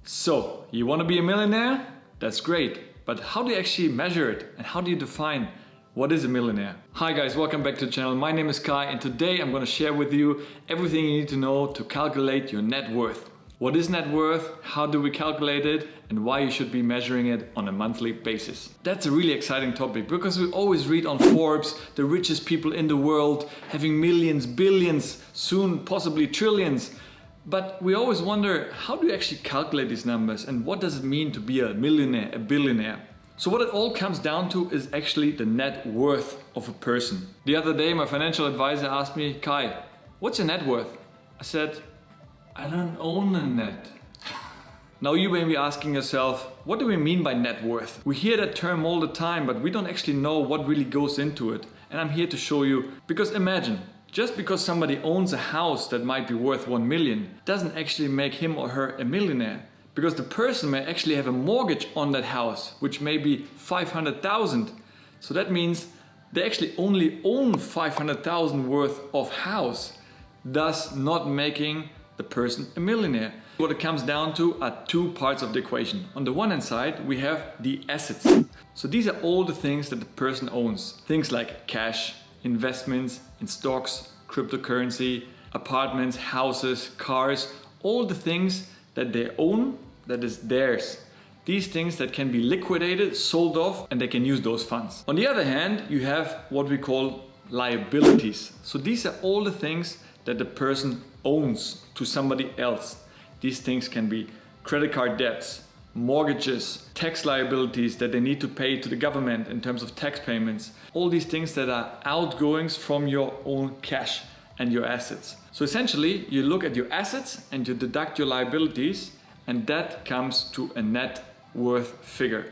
So, you want to be a millionaire? That's great. But how do you actually measure it? And how do you define what is a millionaire? Hi guys, welcome back to the channel. My name is Kai and today I'm going to share with you everything you need to know to calculate your net worth. What is net worth? How do we calculate it? And why you should be measuring it on a monthly basis. That's a really exciting topic because we always read on Forbes, the richest people in the world, having millions, billions, soon possibly trillions. But we always wonder, how do you actually calculate these numbers and what does it mean to be a millionaire, a billionaire? So what it all comes down to is actually the net worth of a person. The other day my financial advisor asked me, Kai, what's your net worth? I said, I don't own a net. Now you may be asking yourself, what do we mean by net worth? We hear that term all the time, but we don't actually know what really goes into it. And I'm here to show you, because imagine, just because somebody owns a house that might be worth 1 million doesn't actually make him or her a millionaire. Because the person may actually have a mortgage on that house, which may be 500,000. So that means they actually only own 500,000 worth of house, thus not making the person a millionaire. What it comes down to are two parts of the equation. On the one hand side, we have the assets. So these are all the things that the person owns. Things like cash, investments in stocks, cryptocurrency, apartments, houses, cars, all the things that they own, that is theirs. These things that can be liquidated, sold off, and they can use those funds. On the other hand, you have what we call liabilities. So these are all the things that the person owns to somebody else. These things can be credit card debts, mortgages, tax liabilities that they need to pay to the government in terms of tax payments. All these things that are outgoings from your own cash and your assets. So essentially, you look at your assets and you deduct your liabilities, and that comes to a net worth figure.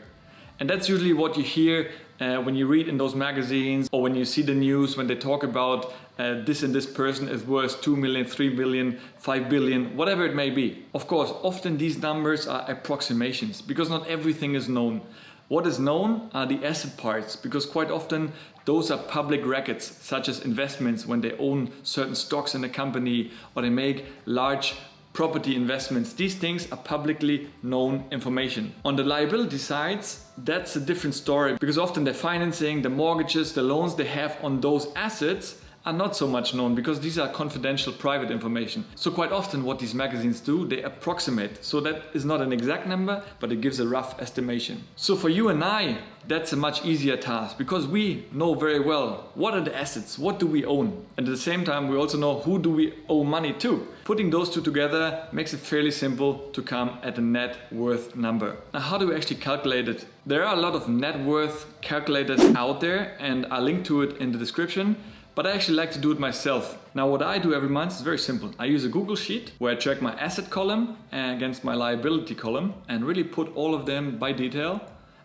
And that's usually what you hear when you read in those magazines or when you see the news when they talk about this and this person is worth 2 million, 3 billion, 5 billion, whatever it may be. Of course, often these numbers are approximations because not everything is known. What is known are the asset parts, because quite often those are public records, such as investments when they own certain stocks in a company or they make large property investments. These things are publicly known information. On the liability sides, that's a different story because often the financing, the mortgages, the loans they have on those assets are not so much known because these are confidential private information. So quite often what these magazines do, they approximate. So that is not an exact number, but it gives a rough estimation. So for you and I, that's a much easier task because we know very well what are the assets, what do we own? And at the same time, we also know who do we owe money to. Putting those two together makes it fairly simple to come at a net worth number. Now, how do we actually calculate it? There are a lot of net worth calculators out there and I'll link to it in the description. But I actually like to do it myself. Now what I do every month is very simple. I use a Google Sheet where I track my asset column against my liability column and really put all of them by detail,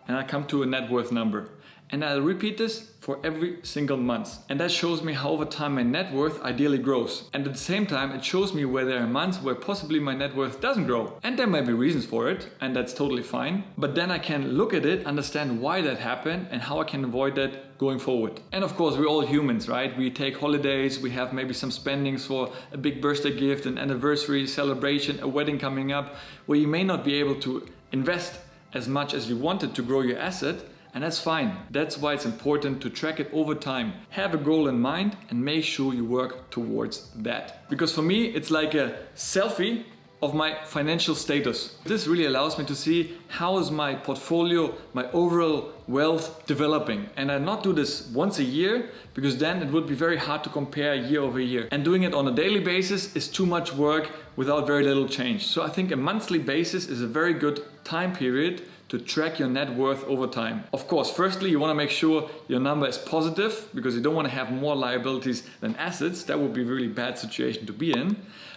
and I come to a net worth number. And I'll repeat this for every single month. And that shows me how over time my net worth ideally grows. And at the same time, it shows me where there are months where possibly my net worth doesn't grow. And there may be reasons for it, and that's totally fine. But then I can look at it, understand why that happened and how I can avoid that going forward. And of course, we're all humans, right? We take holidays, we have maybe some spendings for a big birthday gift, an anniversary celebration, a wedding coming up, where you may not be able to invest as much as you wanted to grow your asset. And that's fine. That's why it's important to track it over time. Have a goal in mind and make sure you work towards that. Because for me, it's like a selfie of my financial status. This really allows me to see how is my portfolio, my overall wealth developing. And I not do this once a year because then it would be very hard to compare year over year. And doing it on a daily basis is too much work without very little change. So I think a monthly basis is a very good time period to track your net worth over time. Of course, firstly, you want to make sure your number is positive because you don't want to have more liabilities than assets. That would be a really bad situation to be in.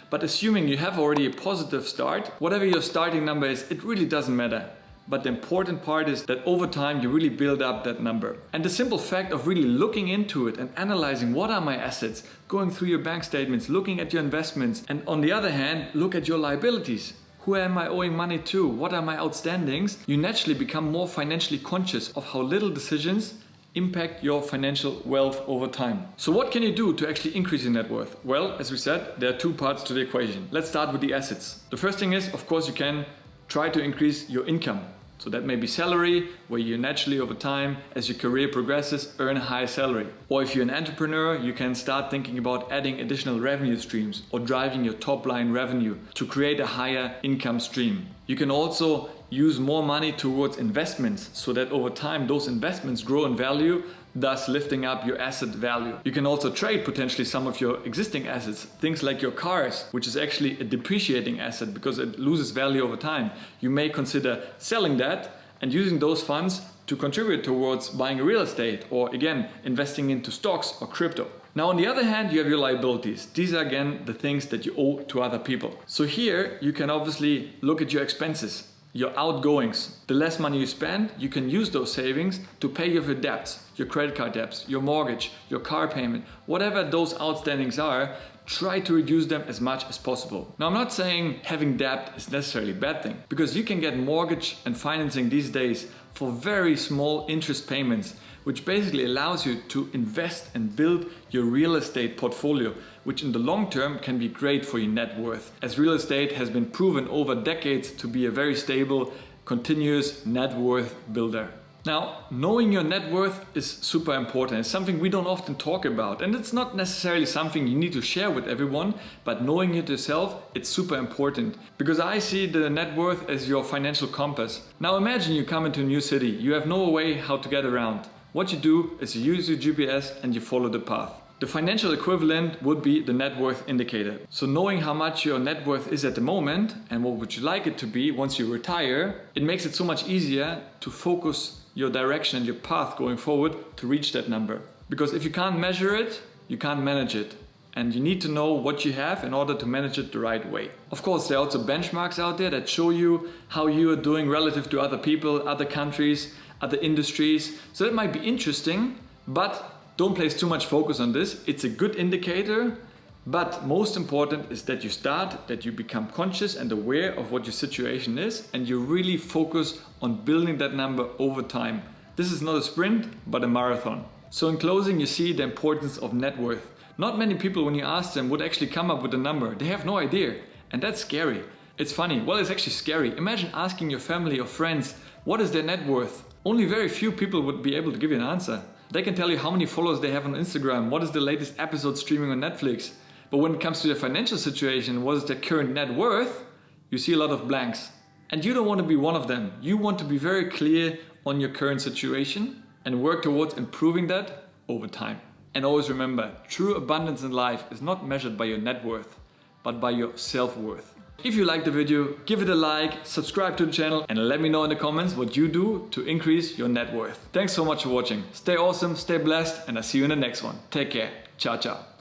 But assuming you have already a positive start, whatever your starting number is, it really doesn't matter. But the important part is that over time you really build up that number. And the simple fact of really looking into it and analyzing what are my assets, going through your bank statements, looking at your investments, and on the other hand, look at your liabilities. Who am I owing money to? What are my outstandings? You naturally become more financially conscious of how little decisions impact your financial wealth over time. So what can you do to actually increase your net worth? Well, as we said, there are two parts to the equation. Let's start with the assets. The first thing is, of course, you can Try to increase your income. So that may be salary, where you naturally over time, as your career progresses, earn a higher salary. Or if you're an entrepreneur, you can start thinking about adding additional revenue streams or driving your top line revenue to create a higher income stream. You can also use more money towards investments so that over time those investments grow in value, thus lifting up your asset value. You can also trade potentially some of your existing assets, things like your cars, which is actually a depreciating asset because it loses value over time. You may consider selling that and using those funds to contribute towards buying real estate or again investing into stocks or crypto. Now on the other hand, you have your liabilities. These are again the things that you owe to other people. So here you can obviously look at your expenses, your outgoings. The less money you spend, you can use those savings to pay off your debts, your credit card debts, your mortgage, your car payment, whatever those outstandings are, try to reduce them as much as possible. Now I'm not saying having debt is necessarily a bad thing, because you can get mortgage and financing these days for very small interest payments, which basically allows you to invest and build your real estate portfolio, which in the long term can be great for your net worth, as real estate has been proven over decades to be a very stable, continuous net worth builder. Now, knowing your net worth is super important. It's something we don't often talk about, and it's not necessarily something you need to share with everyone, but knowing it yourself, it's super important, because I see the net worth as your financial compass. Now imagine you come into a new city, you have no way how to get around. What you do is you use your GPS and you follow the path. The financial equivalent would be the net worth indicator. So knowing how much your net worth is at the moment and what would you like it to be once you retire, it makes it so much easier to focus your direction and your path going forward to reach that number. Because if you can't measure it, you can't manage it. And you need to know what you have in order to manage it the right way. Of course, there are also benchmarks out there that show you how you are doing relative to other people, other countries, other industries. So that might be interesting, but don't place too much focus on this. It's a good indicator, but most important is that you start, that you become conscious and aware of what your situation is, and you really focus on building that number over time. This is not a sprint, but a marathon. So in closing, you see the importance of net worth. Not many people, when you ask them, would actually come up with a number. They have no idea, and that's scary. It's funny. Well, it's actually scary. Imagine asking your family or friends, what is their net worth? Only very few people would be able to give you an answer. They can tell you how many followers they have on Instagram, what is the latest episode streaming on Netflix. But when it comes to their financial situation, what is their current net worth, you see a lot of blanks. And you don't want to be one of them. You want to be very clear on your current situation and work towards improving that over time. And always remember, true abundance in life is not measured by your net worth, but by your self-worth. If you liked the video, give it a like, subscribe to the channel, and let me know in the comments what you do to increase your net worth. Thanks so much for watching. Stay awesome, stay blessed, and I'll see you in the next one. Take care. Ciao, ciao.